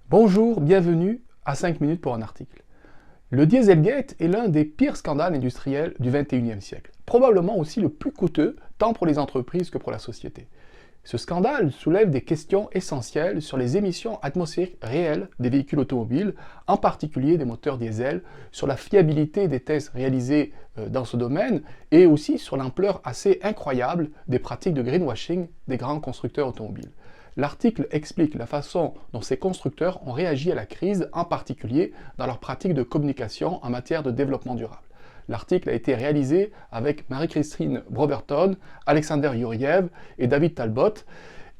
Bonjour, bienvenue à 5 minutes pour un article. Le Dieselgate est l'un des pires scandales industriels du XXIe siècle, probablement aussi le plus coûteux tant pour les entreprises que pour la société. Ce scandale soulève des questions essentielles sur les émissions atmosphériques réelles des véhicules automobiles, en particulier des moteurs diesel, sur la fiabilité des tests réalisés dans ce domaine et aussi sur l'ampleur assez incroyable des pratiques de greenwashing des grands constructeurs automobiles. L'article explique la façon dont ces constructeurs ont réagi à la crise, en particulier dans leurs pratiques de communication en matière de développement durable. L'article a été réalisé avec Marie-Christine Broberton, Alexander Yuriev et David Talbot,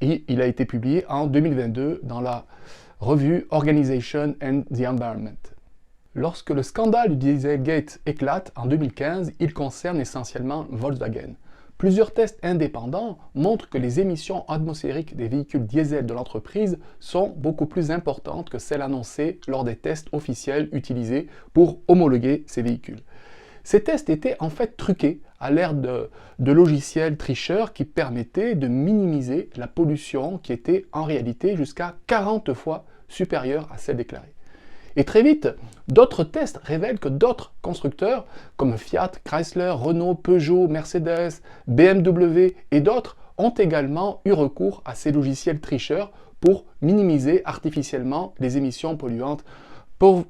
et il a été publié en 2022 dans la revue Organization and the Environment. Lorsque le scandale du Dieselgate éclate en 2015, il concerne essentiellement Volkswagen. Plusieurs tests indépendants montrent que les émissions atmosphériques des véhicules diesel de l'entreprise sont beaucoup plus importantes que celles annoncées lors des tests officiels utilisés pour homologuer ces véhicules. Ces tests étaient en fait truqués à l'aide de logiciels tricheurs qui permettaient de minimiser la pollution qui était en réalité jusqu'à 40 fois supérieure à celle déclarée. Et très vite, d'autres tests révèlent que d'autres constructeurs, comme Fiat, Chrysler, Renault, Peugeot, Mercedes, BMW et d'autres, ont également eu recours à ces logiciels tricheurs pour minimiser artificiellement les émissions polluantes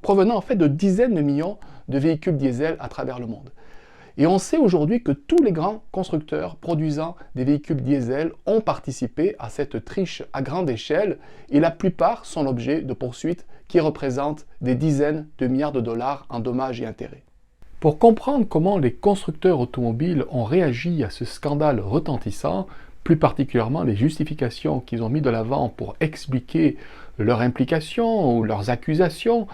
provenant en fait de dizaines de millions de véhicules diesel à travers le monde. Et on sait aujourd'hui que tous les grands constructeurs produisant des véhicules diesel ont participé à cette triche à grande échelle et la plupart sont l'objet de poursuites qui représentent des dizaines de milliards de dollars en dommages et intérêts. Pour comprendre comment les constructeurs automobiles ont réagi à ce scandale retentissant, plus particulièrement les justifications qu'ils ont mis de l'avant pour expliquer leurs implications ou leurs accusations,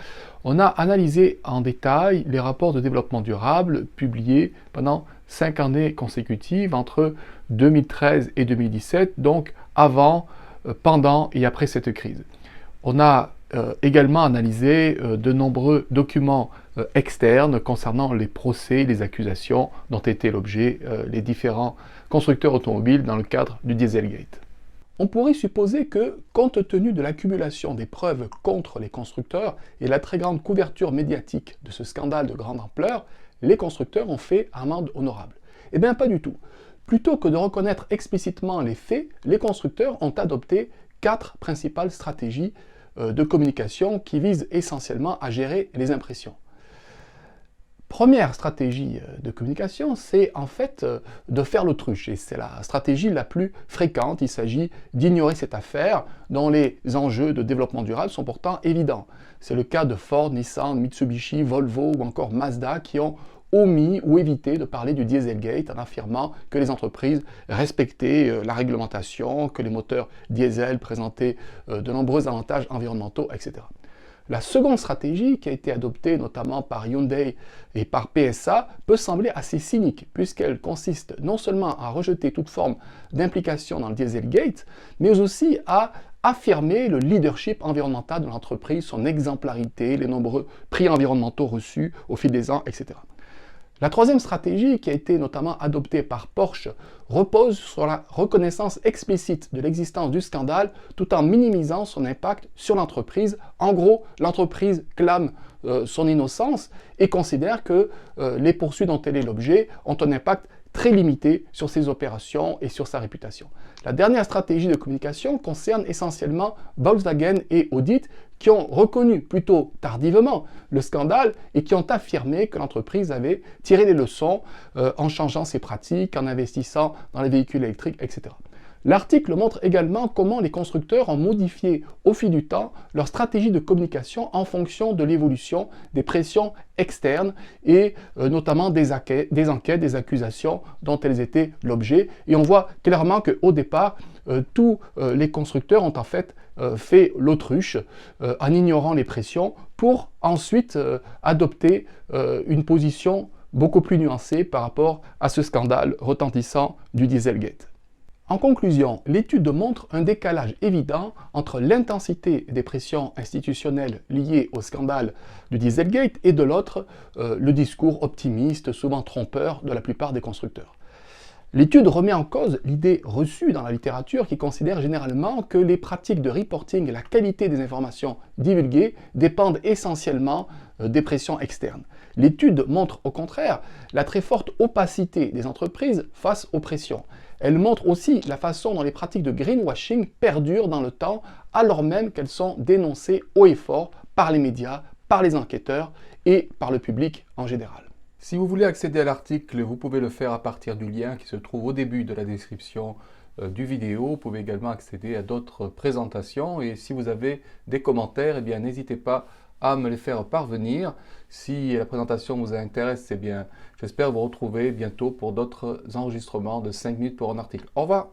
on a analysé en détail les rapports de développement durable publiés pendant 5 années consécutives entre 2013 et 2017, donc avant, pendant et après cette crise. On a également analysé de nombreux documents externes concernant les procès, les accusations dont étaient l'objet les différents constructeurs automobiles dans le cadre du Dieselgate. On pourrait supposer que, compte tenu de l'accumulation des preuves contre les constructeurs et la très grande couverture médiatique de ce scandale de grande ampleur, les constructeurs ont fait amende honorable. Eh bien pas du tout. Plutôt que de reconnaître explicitement les faits, les constructeurs ont adopté 4 principales stratégies de communication qui visent essentiellement à gérer les impressions. Première stratégie de communication, c'est en fait de faire l'autruche, et c'est la stratégie la plus fréquente. Il s'agit d'ignorer cette affaire dont les enjeux de développement durable sont pourtant évidents. C'est le cas de Ford, Nissan, Mitsubishi, Volvo ou encore Mazda qui ont omis ou évité de parler du Dieselgate en affirmant que les entreprises respectaient la réglementation, que les moteurs diesel présentaient de nombreux avantages environnementaux, etc. La seconde stratégie, qui a été adoptée notamment par Hyundai et par PSA, peut sembler assez cynique, puisqu'elle consiste non seulement à rejeter toute forme d'implication dans le Dieselgate, mais aussi à affirmer le leadership environnemental de l'entreprise, son exemplarité, les nombreux prix environnementaux reçus au fil des ans, etc. La troisième stratégie, qui a été notamment adoptée par Porsche, repose sur la reconnaissance explicite de l'existence du scandale tout en minimisant son impact sur l'entreprise. En gros, l'entreprise clame son innocence et considère que les poursuites dont elle est l'objet ont un impact très limité sur ses opérations et sur sa réputation. La dernière stratégie de communication concerne essentiellement Volkswagen et Audi qui ont reconnu plutôt tardivement le scandale et qui ont affirmé que l'entreprise avait tiré les leçons en changeant ses pratiques, en investissant dans les véhicules électriques, etc. L'article montre également comment les constructeurs ont modifié au fil du temps leur stratégie de communication en fonction de l'évolution des pressions externes et notamment des enquêtes, des accusations dont elles étaient l'objet. Et on voit clairement qu'au départ, tous les constructeurs ont en fait fait l'autruche en ignorant les pressions pour ensuite adopter une position beaucoup plus nuancée par rapport à ce scandale retentissant du Dieselgate. En conclusion, l'étude montre un décalage évident entre l'intensité des pressions institutionnelles liées au scandale du Dieselgate et de l'autre, le discours optimiste, souvent trompeur de la plupart des constructeurs. L'étude remet en cause l'idée reçue dans la littérature qui considère généralement que les pratiques de reporting et la qualité des informations divulguées dépendent essentiellement des pressions externes. L'étude montre au contraire la très forte opacité des entreprises face aux pressions. Elle montre aussi la façon dont les pratiques de greenwashing perdurent dans le temps alors même qu'elles sont dénoncées haut et fort par les médias, par les enquêteurs et par le public en général. Si vous voulez accéder à l'article, vous pouvez le faire à partir du lien qui se trouve au début de la description du vidéo. Vous pouvez également accéder à d'autres présentations et si vous avez des commentaires, eh bien n'hésitez pas à me les faire parvenir. Si la présentation vous intéresse, eh bien j'espère vous retrouver bientôt pour d'autres enregistrements de 5 minutes pour un article. Au revoir!